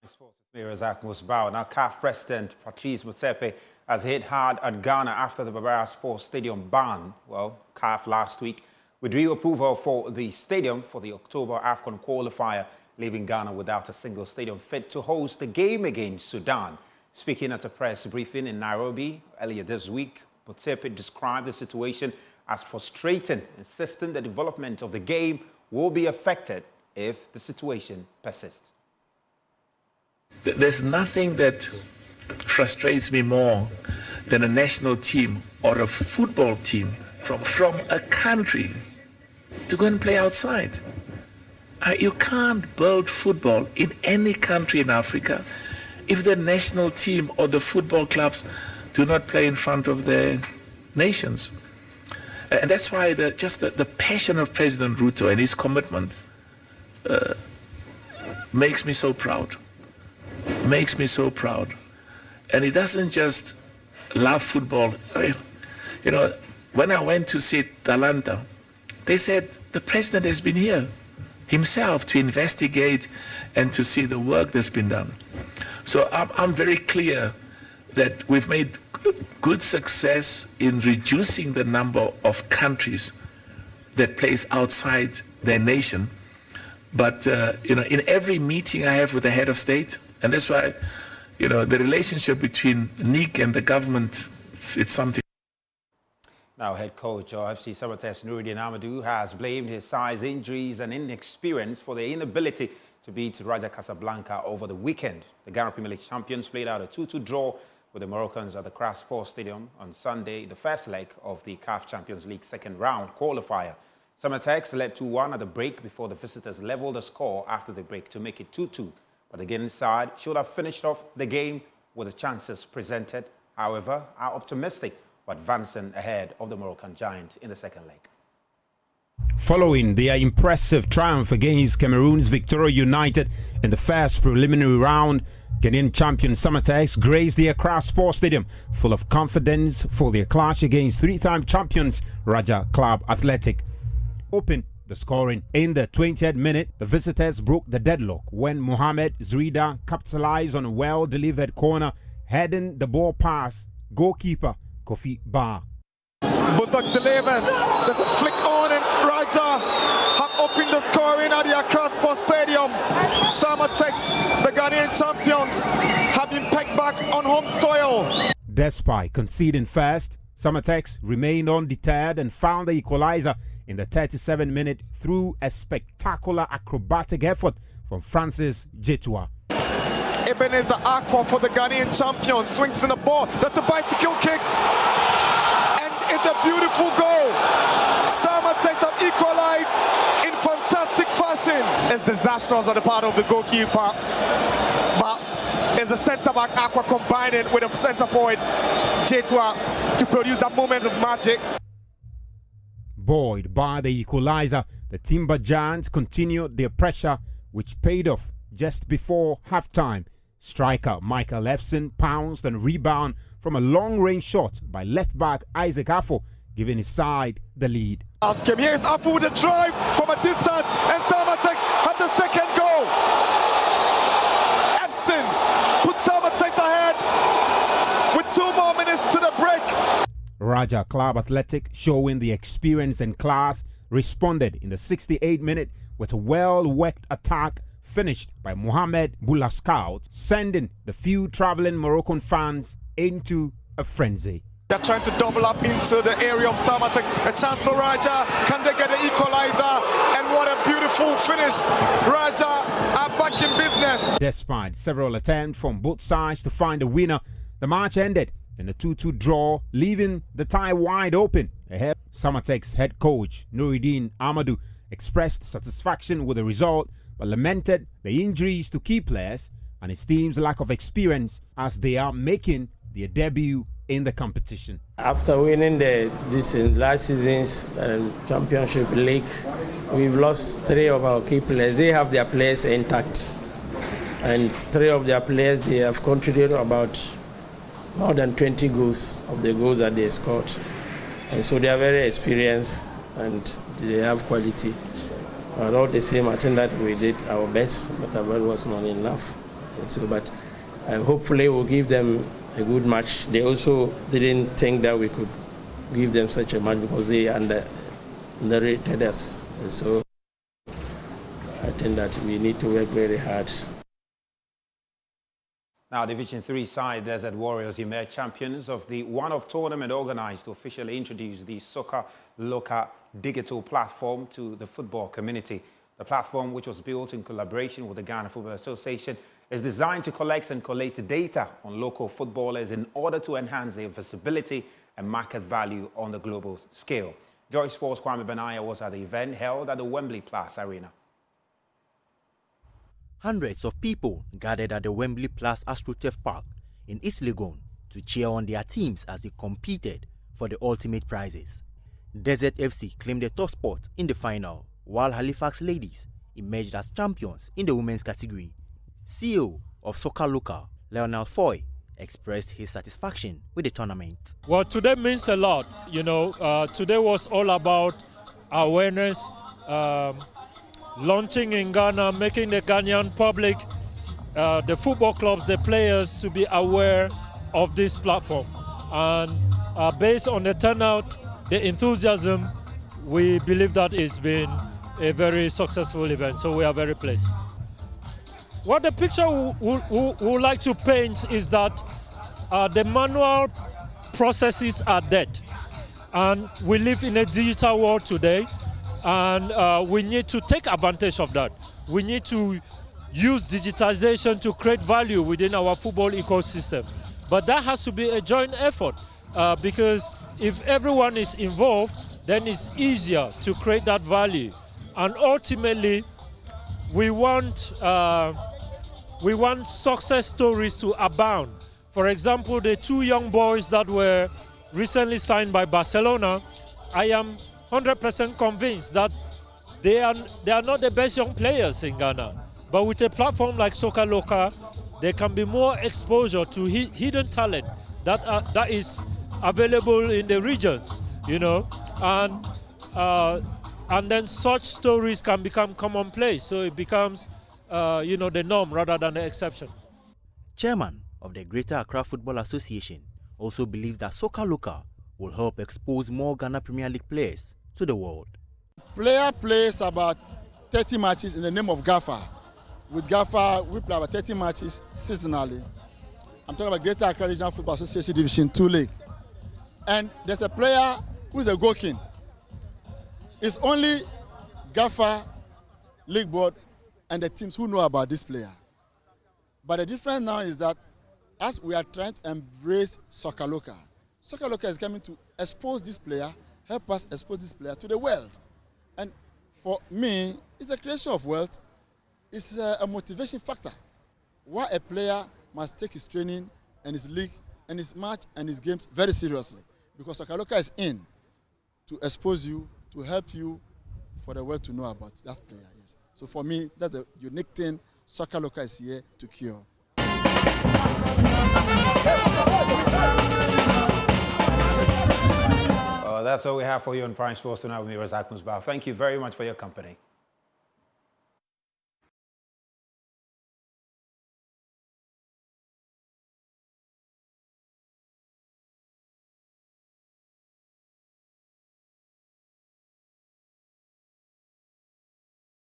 Sports Mirrors Akmusbao. Now, CAF President Patrice Motsepe has hit hard at Ghana after the Barbara Sports Stadium ban. Well, CAF last week withdrew approval for the stadium for the October AFCON qualifier, leaving Ghana without a single stadium fit to host the game against Sudan. Speaking at a press briefing in Nairobi earlier this week, Motsepe described the situation as frustrating, insisting the development of the game will be affected if the situation persists. There's nothing that frustrates me more than a national team or a football team from a country to go and play outside. You can't build football in any country in Africa if the national team or the football clubs do not play in front of their nations. And that's why the passion of President Ruto and his commitment makes me so proud. Makes me so proud. And he doesn't just love football. You know, when I went to see Atlanta, they said the president has been here himself to investigate and to see the work that's been done. So I'm very clear that we've made good success in reducing the number of countries that plays outside their nation. But you know, in every meeting I have with the head of state, and that's why, you know, the relationship between NIC and the government, it's something. Now, head coach of FC Samatex Nuruddin Amadou has blamed his size, injuries and inexperience for their inability to beat Raja Casablanca over the weekend. The Ghana Premier League champions played out a 2-2 draw with the Moroccans at the Accra Sports Stadium on Sunday, the first leg of the CAF Champions League second round qualifier. Samatex led 2-1 at the break before the visitors leveled the score after the break to make it 2-2. But the Guinean side should have finished off the game with the chances presented. However, are optimistic of advancing ahead of the Moroccan giant in the second leg. Following their impressive triumph against Cameroon's Victoria United in the first preliminary round, Ghanaian champion Samatex graced the Accra Sports Stadium full of confidence for their clash against three-time champions Raja Club Athletic. Open the scoring in the 20th minute, the visitors broke the deadlock when Mohamed Zrida capitalized on a well-delivered corner, heading the ball past goalkeeper Kofi Ba. Buzak delivers. There's a flick on and Raja have opened the scoring at the Accra Sports Stadium. Samatex, the Ghanaian champions, have been pegged back on home soil. Despite conceding first, Samatex remained undeterred and found the equalizer in the 37th minute through a spectacular acrobatic effort from Francis Jetua. Ebenezer Aqua for the Ghanaian champions swings in the ball. That's a bicycle kick. And it's a beautiful goal. Samatex have equalized in fantastic fashion. It's disastrous on the part of the goalkeeper. But it's the centre-back Aqua combining with a centre-forward Jetua to produce that moment of magic. Buoyed by the equalizer, the Timber Giants continued their pressure, which paid off just before halftime. Striker Michael Efson pounced and rebounded from a long-range shot by left-back Isaac Affo, giving his side the lead. Here's Affo with a drive from a distance, and Samatex have the second goal. Efson put Samatex ahead with 2 more minutes to the break. Raja Club Athletic, showing the experience and class, responded in the 68th minute with a well-worked attack finished by Mohamed Boulaskout, sending the few traveling Moroccan fans into a frenzy. They're trying to double up into the area of Samatex. A chance for Raja. Can they get the equalizer? And what a beautiful finish. Raja are back in business. Despite several attempts from both sides to find a winner, the match ended in a 2-2 draw, leaving the tie wide open. Ahead, Samatex head coach Nuruddin Amadou expressed satisfaction with the result, but lamented the injuries to key players and his team's lack of experience as they are making their debut in the competition. After winning last season's championship league, we've lost 3 of our key players. They have their players intact, and 3 of their players, they have contributed about more than 20 goals of the goals that they scored. And so they are very experienced and they have quality. But all the same, I think that we did our best, but our best was not enough. So, but hopefully we'll give them a good match. They also didn't think that we could give them such a match because they underrated us. And so I think that we need to work very hard. Now, Division 3 side Desert Warriors emerged champions of the one-off tournament organized to officially introduce the Socalaca digital platform to the football community. The platform, which was built in collaboration with the Ghana Football Association, is designed to collect and collate data on local footballers in order to enhance their visibility and market value on the global scale. Joy Sports' Kwame Benaya was at the event held at the Wembley Plus Arena. Hundreds of people gathered at the Wembley Plus AstroTurf Park in East Legon to cheer on their teams as they competed for the ultimate prizes. Desert FC claimed the top spot in the final, while Halifax Ladies emerged as champions in the women's category. CEO of Socalaca, Lionel Foy, expressed his satisfaction with the tournament. Well, today means a lot. You know, today was all about awareness, launching in Ghana, making the Ghanaian public, the football clubs, the players to be aware of this platform. And based on the turnout, the enthusiasm, we believe that it's been a very successful event, so we are very pleased. What the picture we would like to paint is that the manual processes are dead. And we live in a digital world today, and we need to take advantage of that. We need to use digitization to create value within our football ecosystem. But that has to be a joint effort, because if everyone is involved, then it's easier to create that value. And ultimately, we want success stories to abound. For example, the two young boys that were recently signed by Barcelona, I am 100% convinced that they are not the best young players in Ghana. But with a platform like Socalaca, there can be more exposure to hidden talent that is available in the regions, you know, and then such stories can become commonplace. So it becomes, you know, the norm rather than the exception. Chairman of the Greater Accra Football Association also believes that Socalaca will help expose more Ghana Premier League players to the world. Player plays about 30 matches in the name of GAFA. With GAFA, we play about 30 matches seasonally. I'm talking about Greater Accra Regional Football Association Division 2 League. And there's a player who's a goal king. It's only GAFA, League Board, and the teams who know about this player. But the difference now is that as we are trying to embrace Socalaca, Socalaca is coming to expose this player, help us expose this player to the world. And for me, it's a creation of wealth. It's a motivation factor. Why a player must take his training and his league and his match and his games very seriously. Because Socalaca is in to expose you, to help you, for the world to know about that player. Yes. So for me, that's a unique thing Socalaca is here to cure. That's all we have for you on Prime Sports tonight with me, Razak Musbah. Thank you very much for your company.